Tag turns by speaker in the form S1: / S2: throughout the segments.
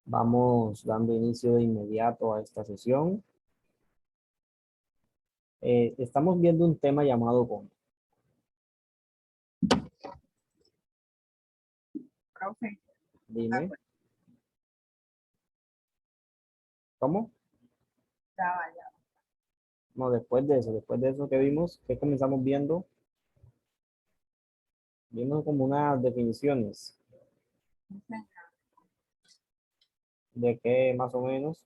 S1: Vamos dando inicio de inmediato a esta sesión. Estamos viendo un tema llamado ¿cómo?
S2: Profe,
S1: Dime. ¿Cómo?
S2: ya vaya.
S1: No, después de eso que vimos, ¿qué comenzamos viendo? Vimos como unas definiciones de qué más o menos.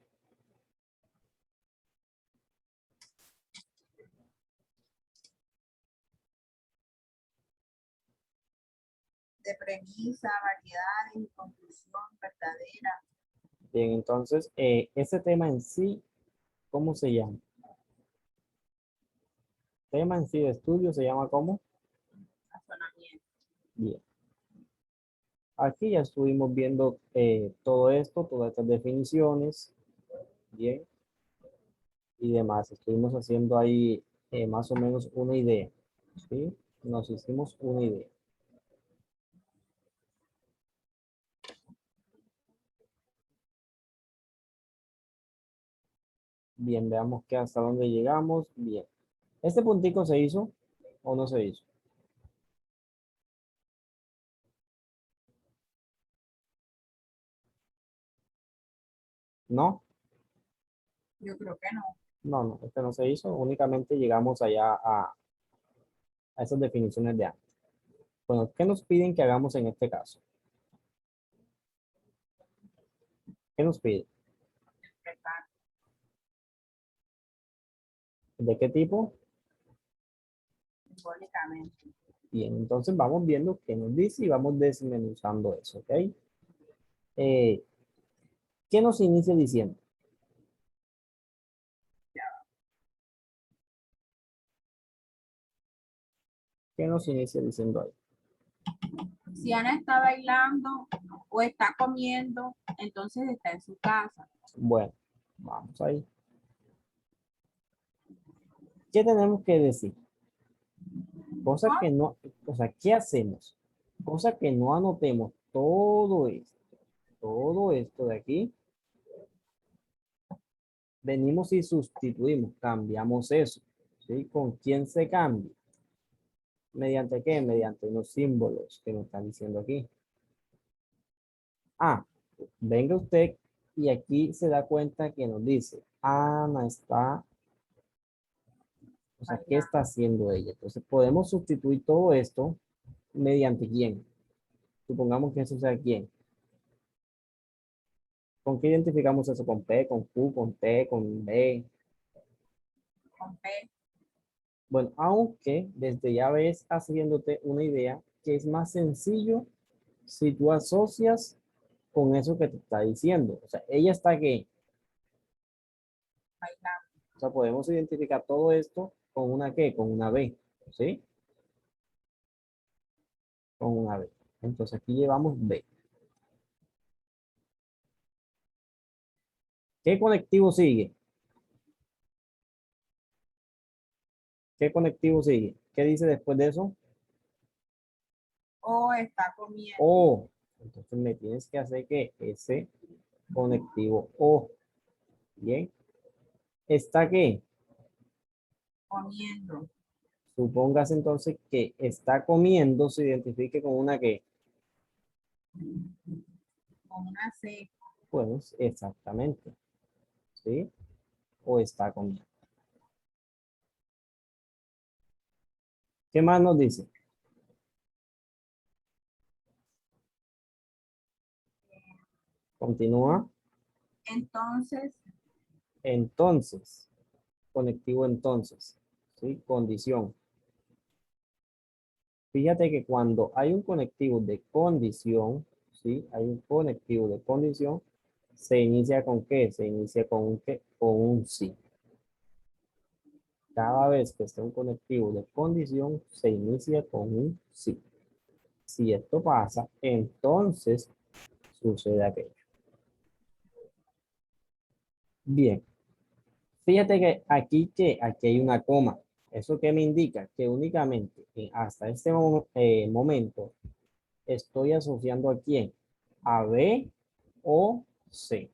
S2: De premisa, variedades y conclusión verdadera.
S1: Bien, entonces, ese tema en sí, ¿cómo se llama? Tema en sí de estudio se llama ¿cómo?
S2: Razonamiento.
S1: Bien. Aquí ya estuvimos viendo todo esto, todas estas definiciones, bien, y demás. Estuvimos haciendo ahí más o menos una idea, ¿sí? Nos hicimos una idea. Bien, veamos que hasta dónde llegamos. Bien. ¿Este puntico se hizo o no se hizo? ¿No?
S2: Yo creo que no.
S1: No, no, este no se hizo. Únicamente llegamos allá a esas definiciones de antes. Bueno, ¿qué nos piden que hagamos en este caso? ¿Qué nos piden?
S2: Interpretar.
S1: ¿De qué tipo?
S2: Simbólicamente.
S1: Bien, entonces vamos viendo qué nos dice y vamos desmenuzando eso, ¿ok? Eh, ¿Qué nos inicia diciendo? ¿Qué nos inicia diciendo ahí?
S2: Si Ana está bailando o está comiendo, entonces está en su casa.
S1: Bueno, vamos ahí. ¿Qué tenemos que decir? Cosa que no, o sea, ¿qué hacemos? Cosa que no anotemos todo esto de aquí. Venimos y sustituimos, cambiamos eso, ¿sí? ¿Con quién se cambia? ¿Mediante qué? Mediante unos símbolos que nos están diciendo aquí. Ah, venga usted y aquí se da cuenta que nos dice, Ana está, o sea, ¿qué
S2: Bailando.
S1: está haciendo ella? Entonces podemos sustituir todo esto mediante quién. Supongamos que eso sea quién. ¿Con qué identificamos eso? ¿Con P, con Q, con T, con B?
S2: Con P.
S1: Bueno, aunque desde ya ves haciéndote una idea que es más sencillo si tú asocias con eso que te está diciendo. O sea, ella está aquí.
S2: Bailando.
S1: O sea, podemos identificar todo esto con una ¿qué? Con una B. ¿Sí? Con una B. Entonces aquí llevamos B. ¿Qué conectivo sigue? ¿Qué conectivo sigue? ¿Qué dice después de eso?
S2: O está comiendo.
S1: O. Entonces me tienes que hacer que ese conectivo O. Bien. ¿Está qué?
S2: Comiendo.
S1: Supongas entonces que está comiendo, se identifique con una que,
S2: Con una C.
S1: pues exactamente, ¿sí? O está comiendo. ¿Qué más nos dice? Continúa.
S2: Entonces,
S1: Entonces, conectivo entonces, ¿sí? Condición. Fíjate que cuando hay un conectivo de condición, ¿sí? Hay un conectivo de condición, se inicia con qué? Se inicia con un qué? Con un sí. Cada vez que esté un conectivo de condición, se inicia con un sí. Si esto pasa, entonces sucede aquello. Bien, fíjate que aquí hay una coma. ¿Eso qué me indica? Que únicamente hasta este momento estoy asociando a quién? A B o C.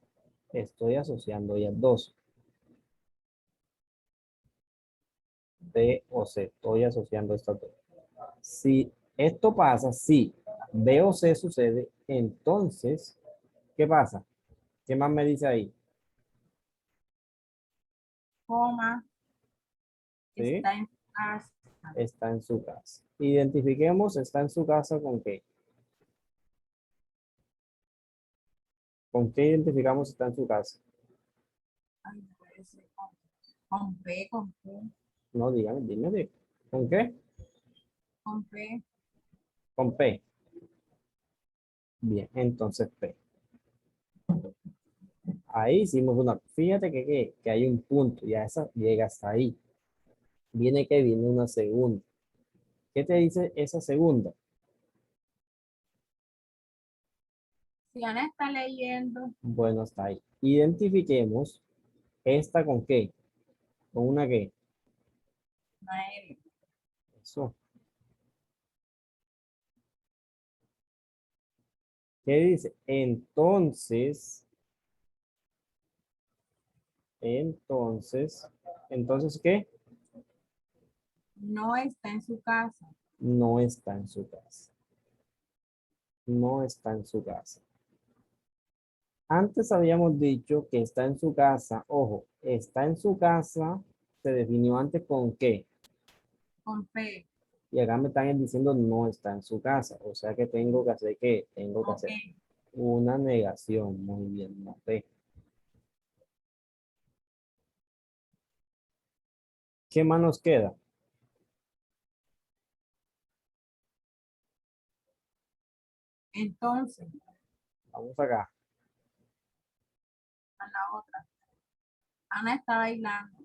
S1: Estoy asociando ya dos. B o C. Estoy asociando estas dos. Si esto pasa, si B o C sucede, entonces, ¿qué pasa? ¿Qué más me dice ahí?
S2: Coma,
S1: ¿Sí?
S2: está en casa.
S1: Está en su casa. Identifiquemos, está en su casa con qué. ¿Con qué identificamos está en su casa?
S2: Ay, no puede ser. Con P, con P,
S1: No, dígame, dime. ¿Con qué?
S2: con P.
S1: Con P. Bien, entonces P. Ahí hicimos una. Fíjate que hay un punto, ya esa llega hasta ahí. Viene que viene una segunda. ¿Qué te dice esa segunda?
S2: Si Ana está leyendo,
S1: Bueno, hasta ahí. Identifiquemos esta con qué. Con una qué.
S2: no es
S1: Eso. ¿Qué dice? Entonces, ¿qué?
S2: no está en su casa.
S1: No está en su casa. No está en su casa. Antes habíamos dicho que está en su casa. Ojo, está en su casa. Se definió antes con qué.
S2: Con P,
S1: Y acá me están diciendo no está en su casa. O sea que tengo que hacer qué. Tengo que
S2: ok.
S1: hacer una negación. Muy bien, no P. ¿Qué más nos queda?
S2: Entonces,
S1: Vamos acá.
S2: a la otra. Ana está bailando.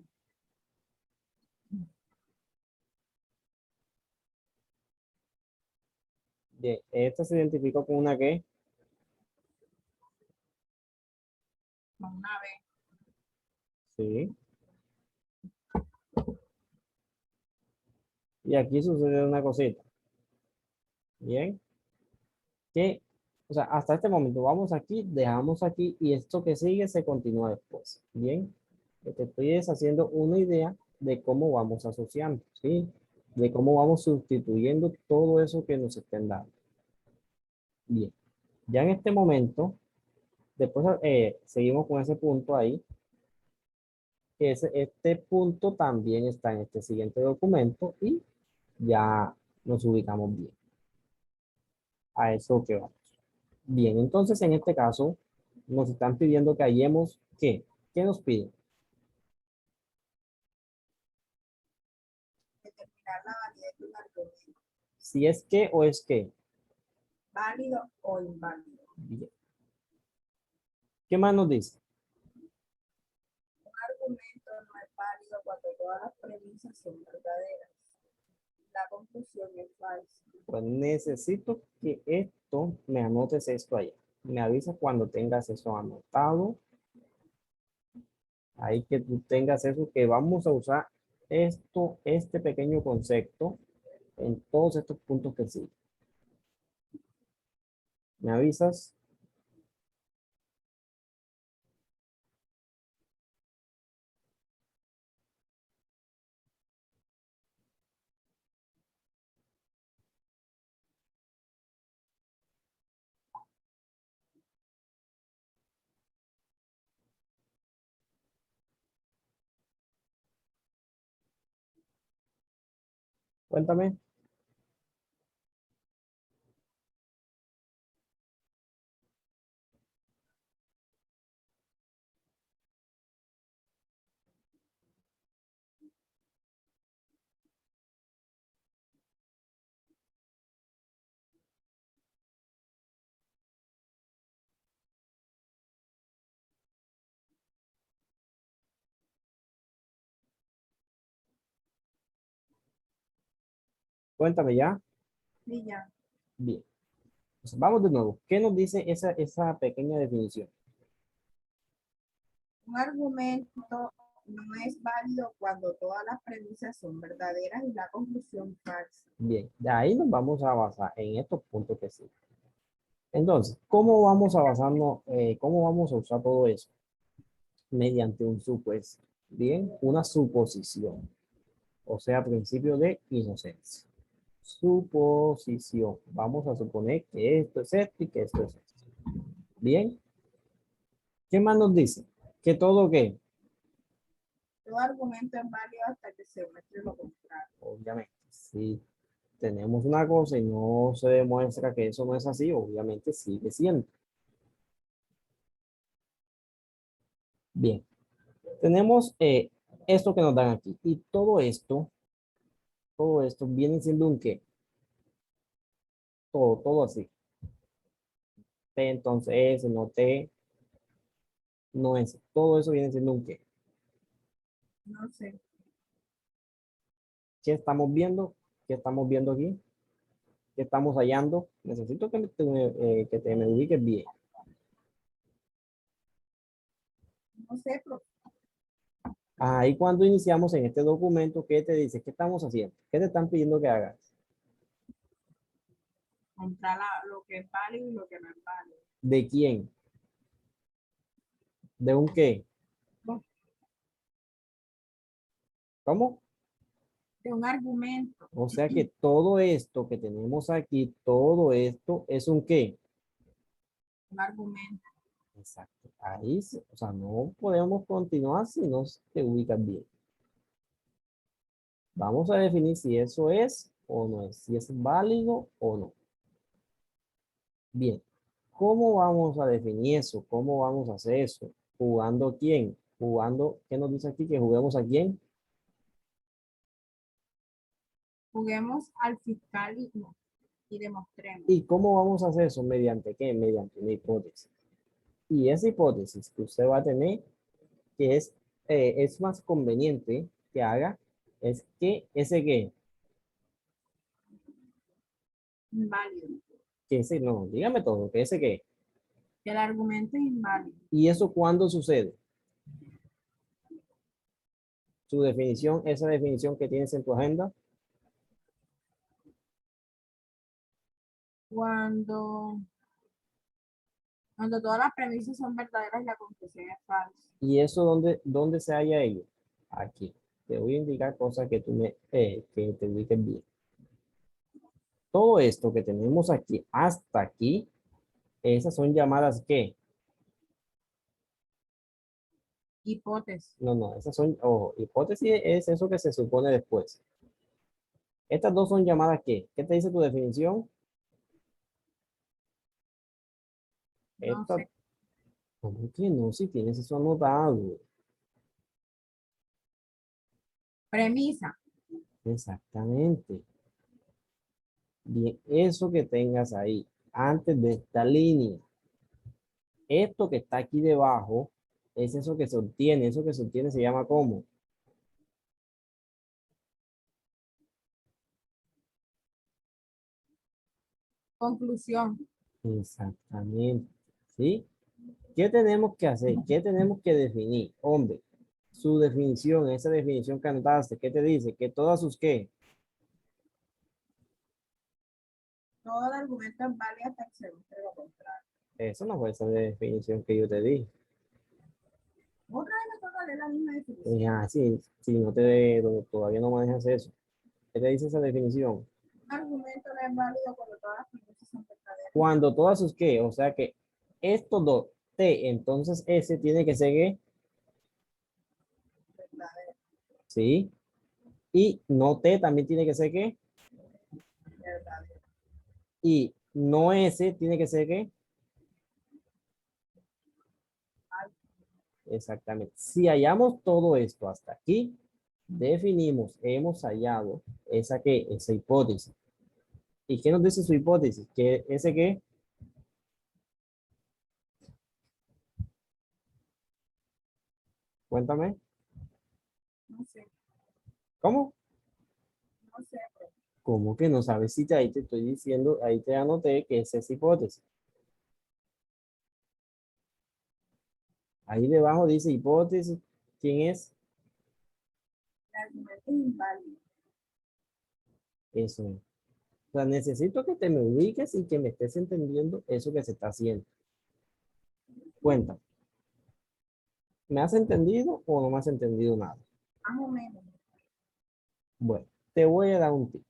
S1: Bien, esta se identificó con una qué.
S2: Con una B.
S1: Sí. Y aquí sucede una cosita. Bien. Que, o sea, hasta este momento vamos aquí, dejamos aquí y esto que sigue se continúa después. Bien. Que te estoy haciendo una idea de cómo vamos asociando, ¿sí? De cómo vamos sustituyendo todo eso que nos estén dando. Bien. Ya en este momento, después seguimos con ese punto ahí. Este punto también está en este siguiente documento y ya nos ubicamos bien a eso que vamos. Bien, entonces en este caso nos están pidiendo que hallemos ¿qué? ¿Qué nos piden?
S2: Determinar la validez de un argumento.
S1: Si es que o es que.
S2: Válido o inválido.
S1: Bien. ¿Qué más nos dice?
S2: Un argumento no es válido cuando todas las premisas son verdaderas. La conclusión es falsa.
S1: Pues necesito que esto me anotes esto allá. Me avisas cuando tengas eso anotado. Ahí que tú tengas eso que vamos a usar esto, este pequeño concepto en todos estos puntos que sí. ¿Me avisas? Cuéntame. Cuéntame ya.
S2: Y ya.
S1: Bien. Entonces, vamos de nuevo. ¿Qué nos dice esa pequeña definición?
S2: Un argumento no es válido cuando todas las premisas son verdaderas y la conclusión falsa.
S1: Bien. De ahí nos vamos a basar en estos puntos que sí. Entonces, ¿cómo vamos a basarnos, cómo vamos a usar todo eso? Mediante un supuesto. Bien, una suposición. O sea, principio de inocencia. Suposición. Vamos a suponer que esto es esto y que esto es esto. Bien. ¿Qué más nos dice? Que todo qué.
S2: Todo argumento es válido hasta que se muestre lo contrario.
S1: Obviamente, si tenemos una cosa y no se demuestra que eso no es así, obviamente sigue siendo. Bien, tenemos esto que nos dan aquí. Y todo esto viene siendo un qué. Todo así. T, entonces S, no T, no S. Todo eso viene siendo un qué.
S2: No sé.
S1: ¿Qué estamos viendo? ¿Qué estamos viendo aquí? ¿Qué estamos hallando? Necesito que te me ubiques bien.
S2: No sé, pero
S1: Ahí cuando iniciamos en este documento, ¿qué te dice? ¿Qué estamos haciendo? ¿Qué te están pidiendo que hagas?
S2: contra lo que es válido y lo que no es válido.
S1: ¿De quién? ¿De un qué?
S2: No,
S1: ¿Cómo?
S2: de un argumento,
S1: O sea que todo esto que tenemos aquí, todo esto es un qué.
S2: un argumento.
S1: Exacto. Ahí, o sea, no podemos continuar si no te ubicas bien. Vamos a definir si eso es o no es, si es válido o no. Bien. ¿Cómo vamos a definir eso? ¿Cómo vamos a hacer eso? ¿Jugando quién? Jugando, ¿qué nos dice aquí? Que juguemos a quién.
S2: Juguemos al fiscal y demostremos.
S1: ¿Y cómo vamos a hacer eso? ¿Mediante qué? Mediante una hipótesis. Y esa hipótesis que usted va a tener, que es más conveniente que haga, es que ese
S2: Inválido.
S1: que ese, no, dígame todo, que ese qué.
S2: Que el argumento es inválido.
S1: ¿Y eso cuándo sucede? Su definición, esa definición que tienes en tu agenda,
S2: Cuando, cuando todas las premisas son verdaderas y la conclusión es falsa.
S1: ¿y eso dónde se halla ello? Aquí. Te voy a indicar cosas que que te ubiques bien. Todo esto que tenemos aquí hasta aquí, esas son llamadas ¿qué?
S2: Hipótesis.
S1: No, no, esas son, ojo, hipótesis es eso que se supone después. Estas dos son llamadas ¿qué? ¿Qué te dice tu definición?
S2: No
S1: Esta,
S2: sé.
S1: ¿cómo que no? Si tienes eso anotado.
S2: Premisa.
S1: Exactamente. Bien, eso que tengas ahí, antes de esta línea. Esto que está aquí debajo, es eso que se obtiene. Eso que se obtiene se llama ¿cómo?
S2: Conclusión.
S1: Exactamente. ¿Sí? ¿Qué tenemos que hacer? ¿Qué tenemos que definir? Hombre, su definición, esa definición que anotaste, ¿qué te dice? Que todas sus qué.
S2: Todo el argumento es válido hasta que se muestre lo contrario.
S1: Eso no fue esa definición que yo te di.
S2: Otra vez me toca leer la misma definición.
S1: Sí, si no te, todavía no manejas eso. ¿Qué te dice esa definición?
S2: Un argumento no es válido cuando todas las premisas son verdaderas.
S1: Cuando todas sus qué, o sea que estos dos, T, entonces S tiene que ser qué,
S2: Verdadero,
S1: ¿sí? Y no T también tiene que ser qué,
S2: verdadero.
S1: y no S tiene que ser qué. Exactamente. Si hallamos todo esto hasta aquí, definimos, hemos hallado esa que, esa hipótesis. ¿Y qué nos dice su hipótesis? Que ese qué, cuéntame,
S2: No sé,
S1: ¿cómo?
S2: no sé, pero
S1: ¿Cómo que no sabes si te, ahí te estoy diciendo, ahí te anoté que es esa hipótesis? Ahí debajo dice hipótesis, ¿quién es?
S2: el argumento es inválido.
S1: Eso. O sea, necesito que te me ubiques y que me estés entendiendo eso que se está haciendo. Cuéntame, ¿me has entendido o no me has entendido nada?
S2: Más o menos.
S1: Bueno, te voy a dar un tip.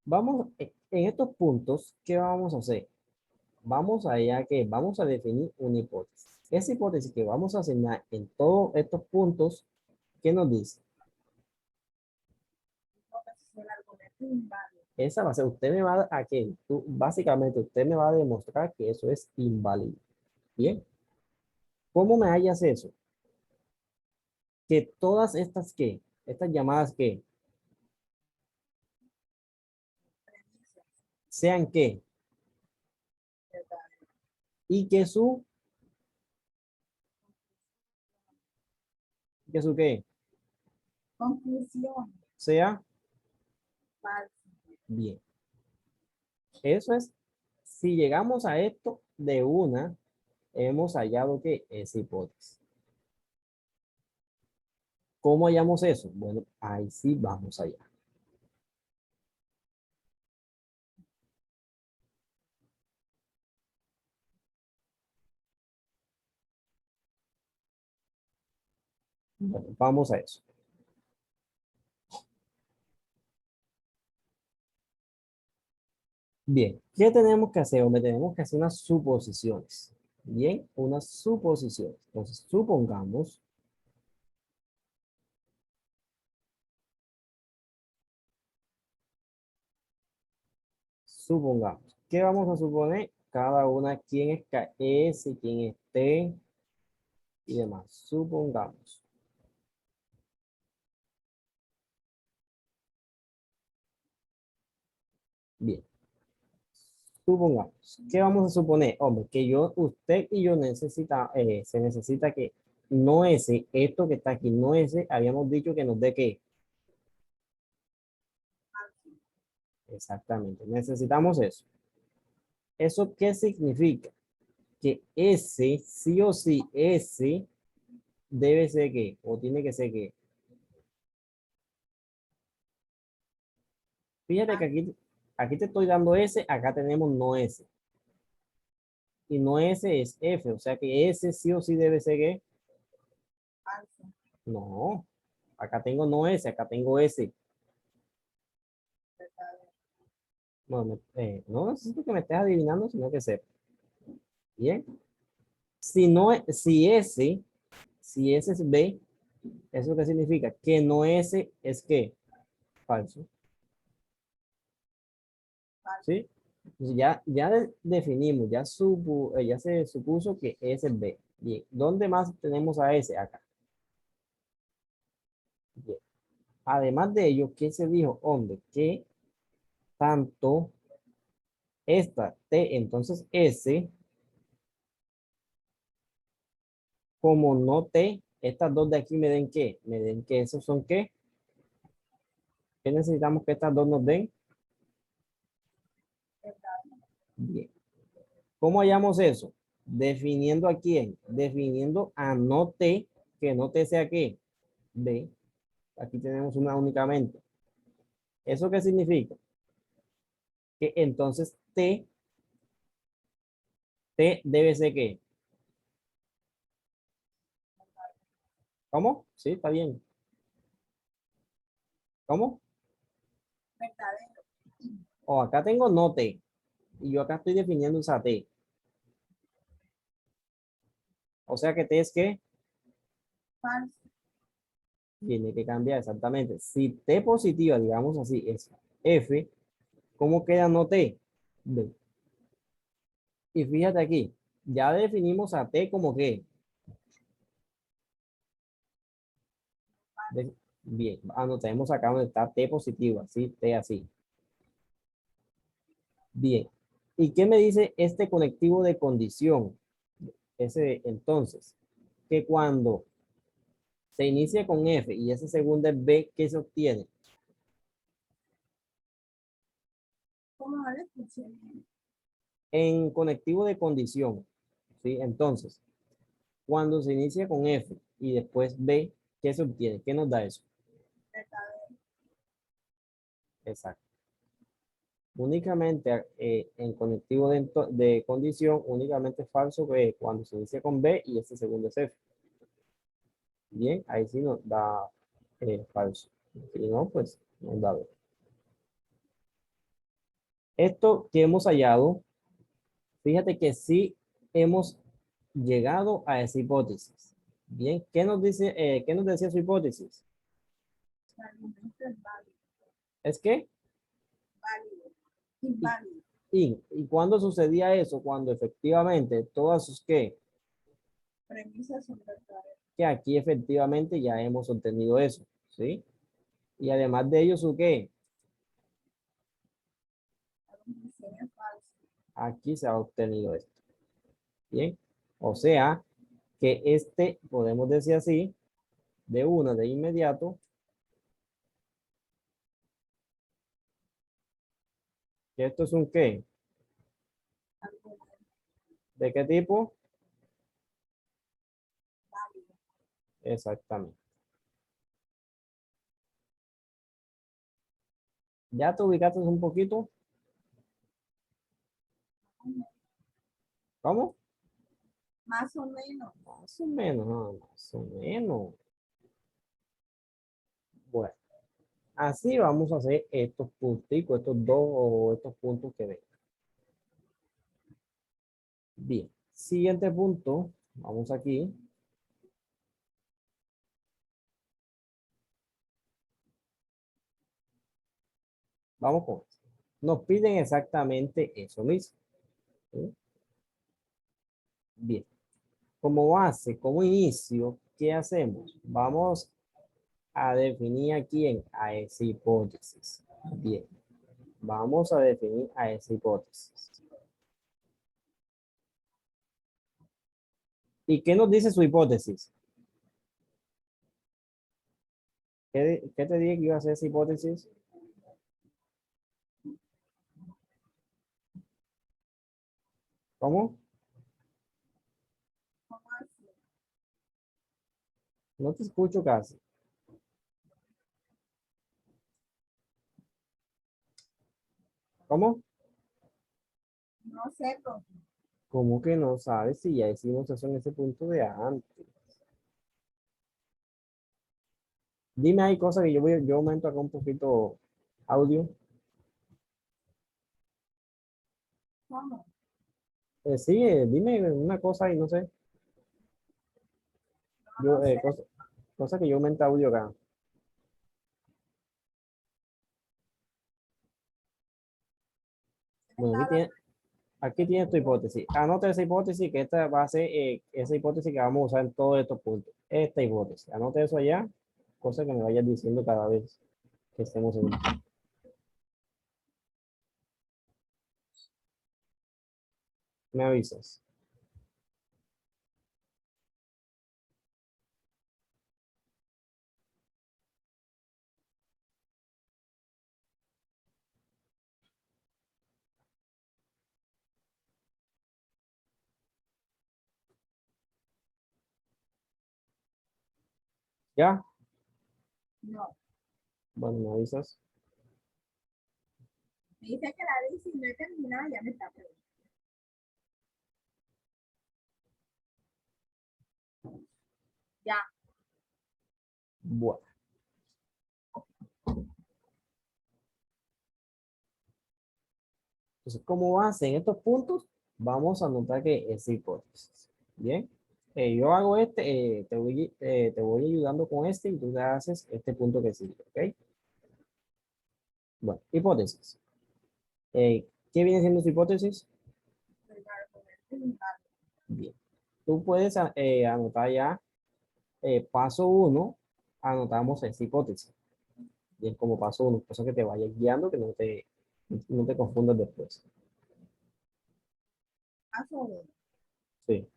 S1: Vamos, en estos puntos, ¿qué vamos a hacer? Vamos allá que vamos a definir una hipótesis. Esa hipótesis que vamos a asignar en todos estos puntos, ¿qué nos dice?
S2: Hipótesis del argumento inválido.
S1: Esa va a ser, usted me va a que, básicamente usted me va a demostrar que eso es inválido. Bien, ¿cómo me hallas eso? Que todas estas que, estas llamadas que,
S2: Premisas
S1: sean que,
S2: verdaderas.
S1: y que su que,
S2: Conclusión
S1: sea
S2: falsa.
S1: bien. Eso es, si llegamos a esto de una, hemos hallado que es hipótesis. ¿Cómo hallamos eso? Bueno, ahí sí vamos allá. Bueno, vamos a eso. Bien, ¿qué tenemos que hacer? Hombre, tenemos que hacer unas suposiciones. Bien, unas suposiciones. Entonces, supongamos. ¿Qué vamos a suponer? Cada una, quién es KS, quién es T y demás. Supongamos. Bien, supongamos. ¿Qué vamos a suponer? Hombre, que yo, usted y yo se necesita que no ese, esto que está aquí, no ese, habíamos dicho que nos dé qué. Exactamente, necesitamos eso. ¿Eso qué significa? Que ese, sí o sí, ese debe ser que, o tiene que ser que. Fíjate que aquí te estoy dando ese, acá tenemos no ese. Y no ese es F, o sea que ese sí o sí debe ser que.
S2: Falsa.
S1: No, acá tengo no ese, acá tengo ese.
S2: Verdadera.
S1: Bueno, no necesito que me estés adivinando, sino que sepa. Bien. Si no, si ese es B, ¿eso qué significa? Que no ese es que falso.
S2: Falsa.
S1: ¿Sí? Entonces ya definimos, ya se supuso que ese es B. Bien, ¿dónde más tenemos a ese? Acá. Bien. Además de ello, ¿qué se dijo? Hombre, que tanto esta T, entonces S, como no T, estas dos de aquí me den ¿qué? Me den que esos son ¿qué? ¿Qué necesitamos que estas dos nos den?
S2: Verdadera.
S1: Bien. ¿Cómo hallamos eso? Definiendo a quién. Definiendo a no T, que no T sea ¿qué? B. Aquí tenemos una únicamente. ¿Eso qué significa? Que entonces T debe ser ¿qué? ¿Cómo? Sí, está bien. ¿Cómo?
S2: Verdadero.
S1: O acá tengo no T. Y yo acá estoy definiendo esa T. O sea que T es que
S2: Falsa.
S1: tiene que cambiar exactamente. Si T positiva, digamos así, es F, ¿cómo queda no T? B. Y fíjate aquí, ya definimos a T como que. Bien, anotemos acá donde está T positivo, así, T así. Bien. ¿Y qué me dice este conectivo de condición? Ese entonces, que cuando se inicia con F y ese segundo es B, ¿qué se obtiene?
S2: ¿Cómo no le escuché?
S1: En conectivo de condición, ¿sí? Entonces, cuando se inicia con F y después B, ¿qué se obtiene? ¿Qué nos da eso?
S2: Verdadero.
S1: Exacto. Únicamente en conectivo de condición, únicamente es falso que cuando se inicia con B y este segundo es F. Bien, ahí sí nos da falso. Si no, pues nos da B. Esto que hemos hallado, fíjate que sí hemos llegado a esa hipótesis. Bien, qué nos decía su hipótesis?
S2: El argumento es válido,
S1: Es que,
S2: válido,
S1: y,
S2: inválido.
S1: y cuándo sucedía eso, cuando efectivamente todas sus
S2: Premisas son verdaderas.
S1: que aquí efectivamente ya hemos obtenido eso, ¿sí? Y además de ello, ¿su qué?
S2: La conclusión es falsa.
S1: Aquí se ha obtenido esto, ¿bien? O sea, que este, podemos decir así, de una de inmediato, que esto es un qué,
S2: Argumento
S1: ¿de qué tipo?
S2: válido.
S1: Exactamente. ¿Ya te ubicaste un poquito? ¿Cómo?
S2: Más o menos.
S1: Más o menos, más o menos. Bueno, así vamos a hacer estos punticos, estos dos o estos puntos que ven. Bien, siguiente punto, vamos aquí. Vamos con esto. Nos piden exactamente eso mismo, ¿sí? Bien, como base, como inicio, ¿qué hacemos? Vamos a definir aquí a esa hipótesis. Bien, vamos a definir a esa hipótesis. ¿Y qué nos dice su hipótesis? ¿Qué te dije que iba a ser esa hipótesis? ¿Cómo?
S2: ¿Cómo así?
S1: No te escucho casi. ¿Cómo?
S2: No sé, profe.
S1: ¿Cómo que no sabes si ya hicimos eso en ese punto de antes? Dime, hay cosas que yo aumento acá un poquito audio.
S2: ¿Cómo?
S1: Sí, dime una cosa y no sé.
S2: No,
S1: Yo,
S2: no sé.
S1: cosa que yo aumento audio acá. Bueno,
S2: Estaba
S1: aquí tienes tu hipótesis. Anota esa hipótesis, que esta va a ser esa hipótesis que vamos a usar en todos estos puntos. Esta hipótesis. Anota eso allá, cosa que me vayas diciendo cada vez que estemos en un... Me avisas. ¿Ya?
S2: no.
S1: Bueno, me avisas.
S2: Me dice que la dice y no he terminado, ya me está preguntando. Ya,
S1: Bueno. Entonces, como base en estos puntos, vamos a anotar que es hipótesis. Bien. Yo hago te voy ayudando con este y tú te haces este punto que sigue, ¿ok? Bueno, hipótesis. ¿Qué viene siendo su hipótesis?
S2: el argumento es inválido.
S1: Bien. Tú puedes anotar ya paso uno, anotamos esa hipótesis. Bien, como paso uno, cosa que te vayas guiando, que no te confundas después.
S2: Paso uno.
S1: Sí.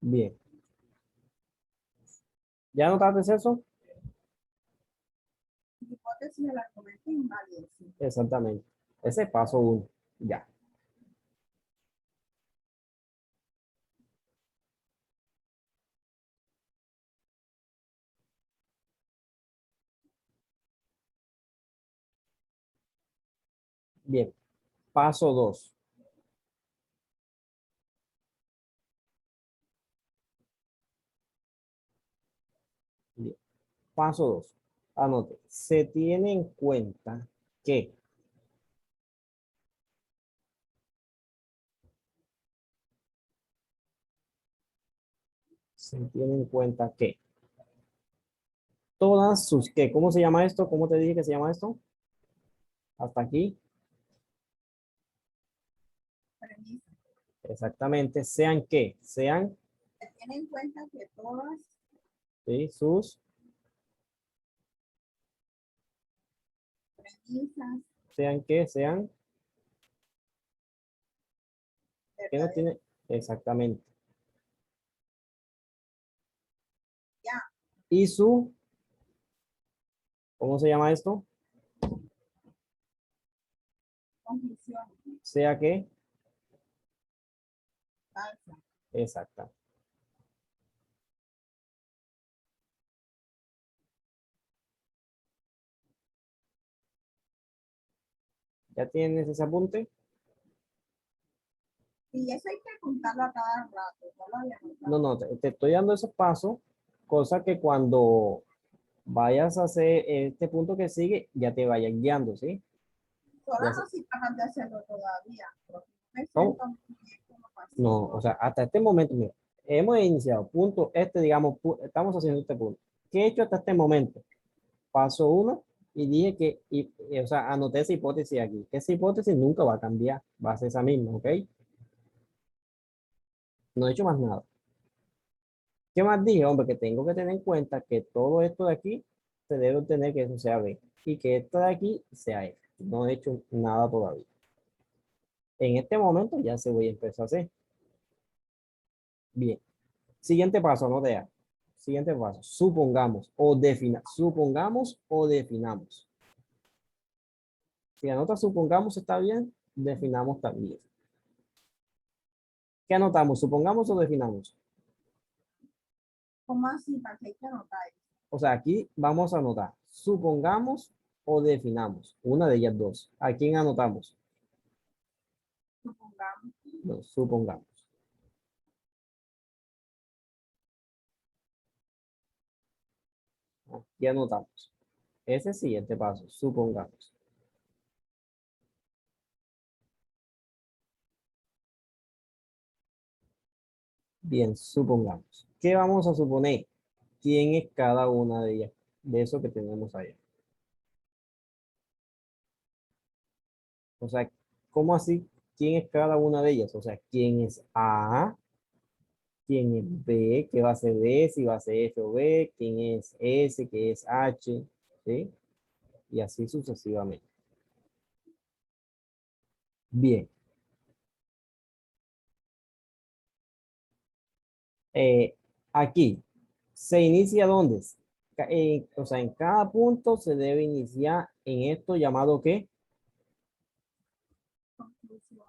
S1: Bien. ¿Ya notaste eso?
S2: Hipótesis del argumento inválido. Sí.
S1: Exactamente. Ese es paso uno. Ya. Bien. Paso dos. Bien. Paso dos. Anote. Se tiene en cuenta que se tiene en cuenta que todas sus, ¿qué? ¿Cómo se llama esto? ¿Cómo te dije que se llama esto? Hasta aquí.
S2: Premisa.
S1: Exactamente. Sean qué? Sean,
S2: Se tiene en cuenta que todas
S1: ¿sí? Sus,
S2: premisas
S1: sean qué, sean, que no
S2: verdaderas.
S1: tiene, exactamente.
S2: Ya,
S1: Y su, ¿cómo se llama esto?
S2: conjunción
S1: Sea que,
S2: falsa.
S1: exacta. ¿Ya tienes ese apunte?
S2: Y eso hay que apuntarlo a cada rato. No lo había
S1: No,
S2: notado.
S1: no, te estoy dando esos pasos, cosa que cuando vayas a hacer este punto que sigue, ya te vayan guiando, ¿sí? Ya
S2: Todas
S1: sé.
S2: no soy capaz de hacerlo todavía. Pero me
S1: ¿Cómo?
S2: siento muy bien como
S1: No, o
S2: pasivo.
S1: sea, hasta este momento, mira, hemos iniciado punto, digamos, estamos haciendo este punto. ¿Qué he hecho hasta este momento? Paso uno y dije que, o sea, anoté esa hipótesis aquí, que esa hipótesis nunca va a cambiar, va a ser esa misma, ¿ok? No he hecho más nada. ¿Qué más dije? Hombre, que tengo que tener en cuenta que todo esto de aquí se debe obtener que eso sea B y que esto de aquí sea F. No he hecho nada todavía. En este momento ya se voy a empezar a hacer. Bien. Siguiente paso, no deja. Siguiente paso. Supongamos o definamos. Si anota supongamos está bien, definamos también. ¿Qué anotamos? ¿Supongamos o definamos?
S2: ¿Cómo así? ¿Para qué hay que anotar?
S1: O sea, aquí vamos a anotar. Supongamos o definamos. Una de ellas dos. ¿A quién anotamos?
S2: Supongamos.
S1: No, supongamos. Aquí anotamos. Ese siguiente paso. Supongamos. Bien, supongamos. ¿Qué vamos a suponer? ¿Quién es cada una de ellas? De eso que tenemos ahí. O sea, ¿cómo así? ¿Quién es cada una de ellas? O sea, ¿quién es A? ¿Quién es B? ¿Qué va a ser B? Si va a ser F o B. ¿Quién es S? ¿Qué es H? ¿Sí? Y así sucesivamente. Bien. Eh, Aquí, ¿se inicia dónde? O sea, en cada punto se debe iniciar en esto llamado ¿qué?
S2: Conclusión.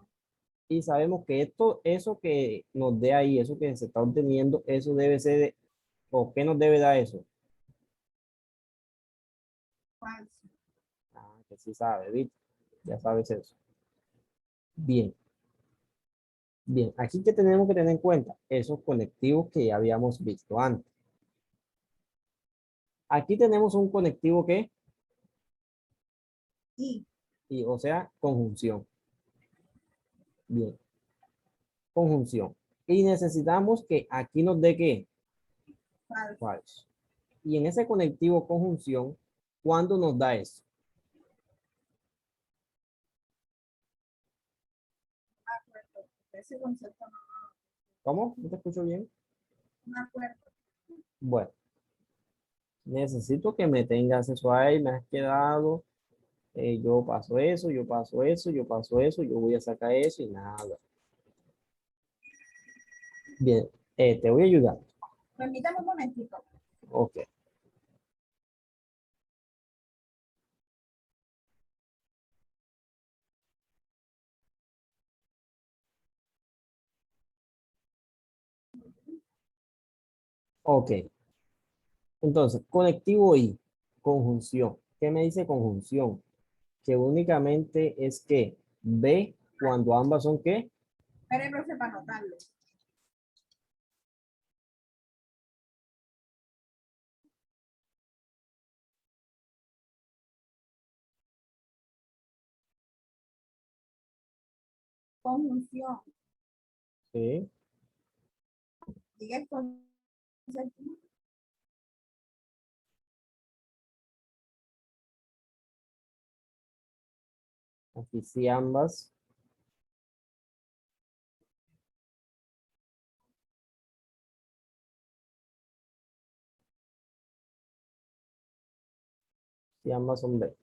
S1: Y sabemos que esto, eso que nos dé ahí, eso que se está obteniendo, eso debe ser, ¿o qué nos debe dar eso?
S2: Falso.
S1: Ah, que sí sabe, ¿viste? Ya sabes eso. Bien, bien. Aquí que tenemos que tener en cuenta esos conectivos que ya habíamos visto antes. Aquí tenemos un conectivo que,
S2: Y
S1: y, o sea, conjunción. Bien, conjunción. Y necesitamos que aquí nos dé qué?
S2: falso.
S1: Falso. Y en ese conectivo conjunción, ¿cuándo nos da eso?
S2: De acuerdo. Ese concepto no
S1: ¿Cómo? ¿No te escucho bien?
S2: me acuerdo.
S1: Bueno, necesito que me tengas eso ahí, me has quedado, yo paso eso, yo paso eso, yo paso eso, yo voy a sacar eso y nada. Bien, Te voy a ayudar.
S2: Permítame un momentito.
S1: Ok. Ok. Entonces, conectivo y conjunción. ¿Qué me dice conjunción? Que únicamente es que B cuando ambas son ¿qué?
S2: Espere, profe, para anotarlo. Conjunción.
S1: Sí.
S2: Diga el concepto.
S1: Aquí sí ambas. Si ambas son B.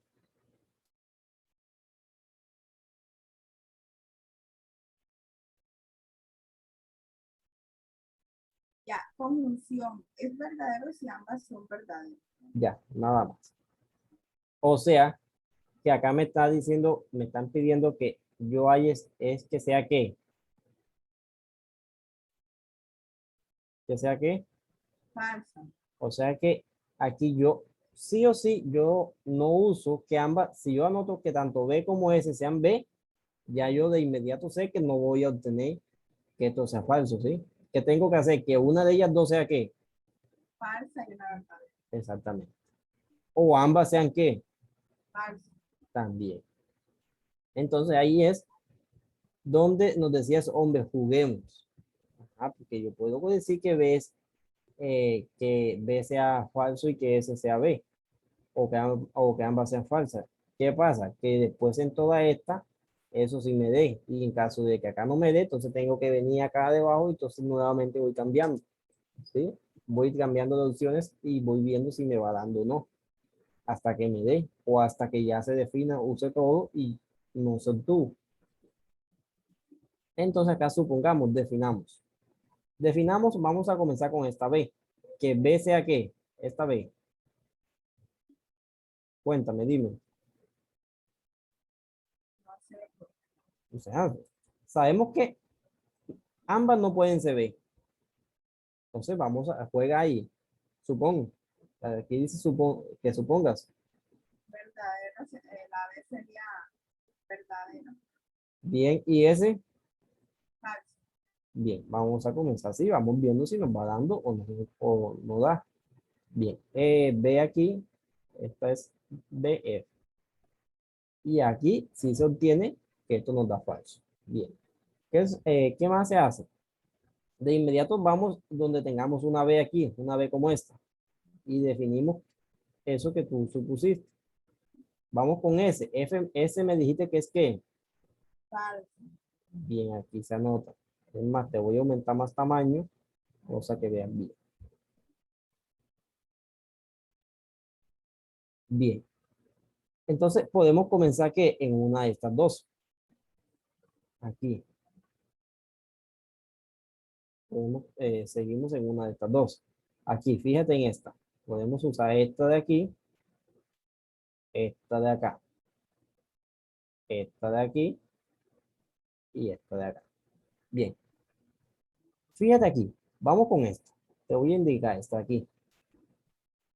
S2: Ya, conjunción. Es verdadero si ambas son verdaderas.
S1: Ya, nada más. O sea, que acá me está diciendo, me están pidiendo que yo hay es que sea qué. Que sea qué.
S2: Falsa.
S1: O sea que aquí yo, sí o sí, yo no uso que ambas, si yo anoto que tanto B como S sean B, ya yo de inmediato sé que no voy a obtener que esto sea falso, ¿sí? Que tengo que hacer que una de ellas dos sea qué.
S2: Falsa y una verdadera.
S1: Exactamente. O ambas sean qué.
S2: Falsa.
S1: También. Entonces ahí es donde nos decías, hombre, juguemos. Ajá, porque yo puedo decir que que B sea falso y que S sea B, o que ambas sean falsas. ¿Qué pasa? Que después en toda esta, eso sí me dé. Y en caso de que acá no me dé, entonces tengo que venir acá debajo y entonces nuevamente voy cambiando. ¿Sí? Voy cambiando de opciones y voy viendo si me va dando o no, hasta que me dé, o hasta que ya se defina, use todo y no se obtuvo. Entonces acá supongamos, definamos. Definamos, vamos a comenzar con esta B. Que B sea qué, esta B. Cuéntame, dime.
S2: No sé.
S1: O sea, sabemos que ambas no pueden ser B. Entonces vamos a juega ahí. Supón. Aquí dice que supongas.
S2: Verdadero. La B sería verdadera.
S1: Bien, y ese,
S2: Falsa.
S1: bien, vamos a comenzar así. Vamos viendo si nos va dando o no da. Bien, B aquí, esta es BF. Y aquí sí se obtiene que esto nos da falso. Bien, ¿qué más se hace? De inmediato vamos donde tengamos una B aquí, una B como esta, y definimos eso que tú supusiste. Vamos con S. S me dijiste que es qué.
S2: Falsa.
S1: Bien, aquí se anota. Es más, te voy a aumentar más tamaño, cosa que vean bien. Bien, entonces podemos comenzar que en una de estas dos. Aquí, seguimos en una de estas dos. Aquí, fíjate en esta. Podemos usar esta de aquí, esta de acá, esta de aquí y esta de acá. Bien, fíjate aquí. Vamos con esto. Te voy a indicar esto aquí.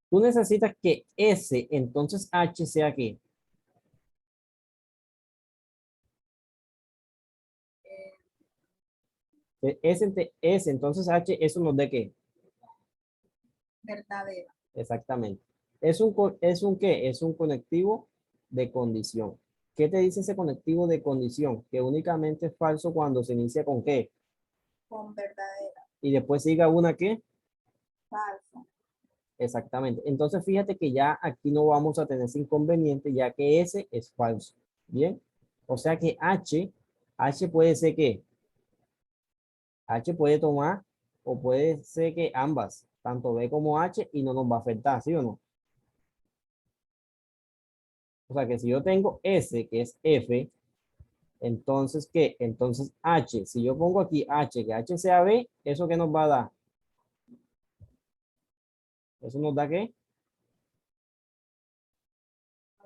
S1: Tú necesitas que S, entonces H sea aquí.
S2: Eh,
S1: S, entonces H, eso nos da qué.
S2: verdadera.
S1: Exactamente. Es un qué, es un conectivo de condición. ¿Qué te dice ese conectivo de condición? Que únicamente es falso cuando se inicia con qué.
S2: Con verdadera.
S1: Y después siga una qué.
S2: Falsa.
S1: Exactamente. Entonces fíjate que ya aquí no vamos a tener ese inconveniente ya que ese es falso. Bien. O sea que H puede ser que H puede tomar o puede ser que ambas, tanto B como H, y no nos va a afectar, ¿sí o no? O sea que si yo tengo S, que es F, Entonces, ¿qué? Entonces, H. Si yo pongo aquí H, que H sea B, ¿eso qué nos va a dar? ¿Eso nos da qué?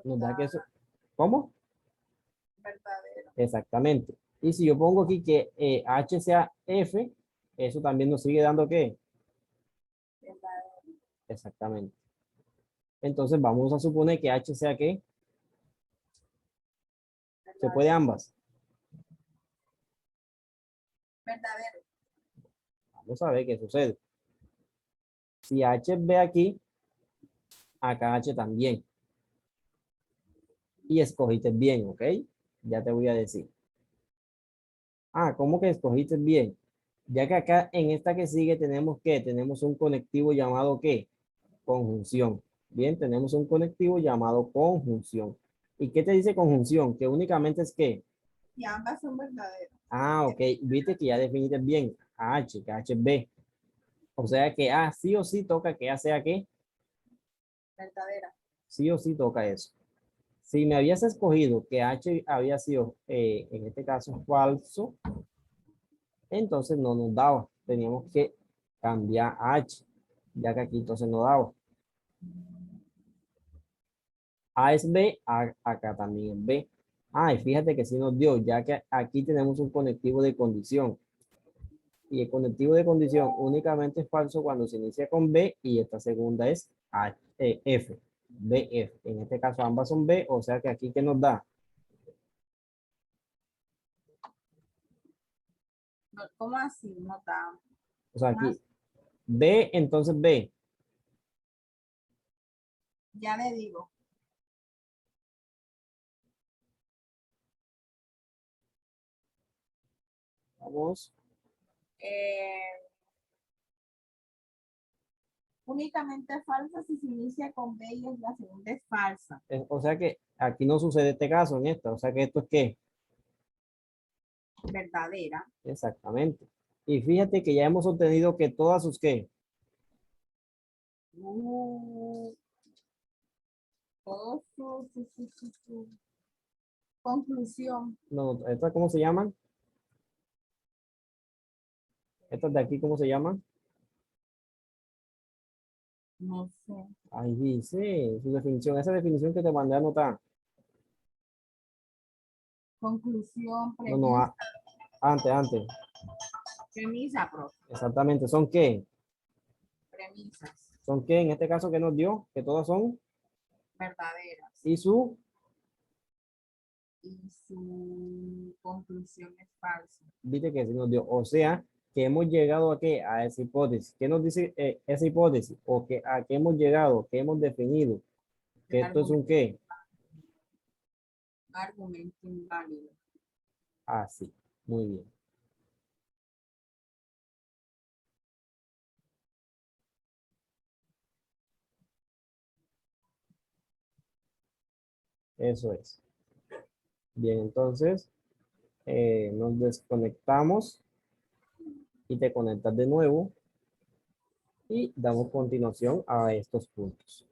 S1: Nos da que eso. ¿Cómo?
S2: Verdadero.
S1: Exactamente. Y si yo pongo aquí que H sea F, eso también nos sigue dando qué?
S2: Verdadero.
S1: Exactamente. Entonces vamos a suponer que H sea qué. Se puede
S2: Verdadero.
S1: ambas.
S2: Verdadero.
S1: Vamos a ver qué sucede. Si H es B aquí, acá H también. Y escogiste bien, ¿ok? Ya te voy a decir. Ah, ¿cómo que escogiste bien? Ya que acá en esta que sigue tenemos que, tenemos un conectivo llamado ¿qué? Conjunción. Bien, tenemos un conectivo llamado conjunción. ¿Y qué te dice conjunción? Que únicamente es que,
S2: Y ambas son verdaderas.
S1: ah, ok, viste que ya definiste bien H, que H es B. O sea que A sí o sí toca que A sea qué,
S2: Verdadera.
S1: sí o sí toca eso. Si me habías escogido que H había sido, en este caso, falso, entonces no nos daba. Teníamos que cambiar a H, ya que aquí entonces no daba. A es B, acá también es B. Ah, y fíjate que sí nos dio, ya que aquí tenemos un conectivo de condición. Y el conectivo de condición únicamente es falso cuando se inicia con B y esta segunda es F. BF. En este caso ambas son B, o sea que aquí ¿qué nos da?
S2: No, ¿cómo así? No está.
S1: O sea,
S2: Más.
S1: aquí B, entonces B.
S2: Ya le digo.
S1: Vamos.
S2: Eh, únicamente falsa si se inicia con B y es la segunda es falsa.
S1: O sea que aquí no sucede este caso en esta. O sea que esto es ¿qué?
S2: Verdadera.
S1: Exactamente. Y fíjate que ya hemos obtenido que todas sus ¿qué?
S2: Uh, todo su conclusión.
S1: No, ¿estas cómo se llaman? Estas de aquí, ¿cómo se llaman?
S2: No sé.
S1: Ahí dice su definición. Esa definición que te mandé a anotar.
S2: Conclusión,
S1: No, no,
S2: premisa,
S1: antes.
S2: premisa, profe,
S1: Exactamente. ¿Son qué?
S2: premisas
S1: ¿Son qué? En este caso, ¿qué nos dio? Que todas son.
S2: verdaderas
S1: Y su.
S2: y su conclusión es falsa.
S1: Viste que sí nos dio. O sea, que hemos llegado a qué? A esa hipótesis. ¿Qué nos dice esa hipótesis? O que a qué hemos llegado, qué hemos definido. Que esto es un
S2: Argumento,
S1: qué.
S2: argumento inválido.
S1: Así. Muy bien. Eso es. Bien, entonces nos desconectamos y te conectas de nuevo y damos continuación a estos puntos.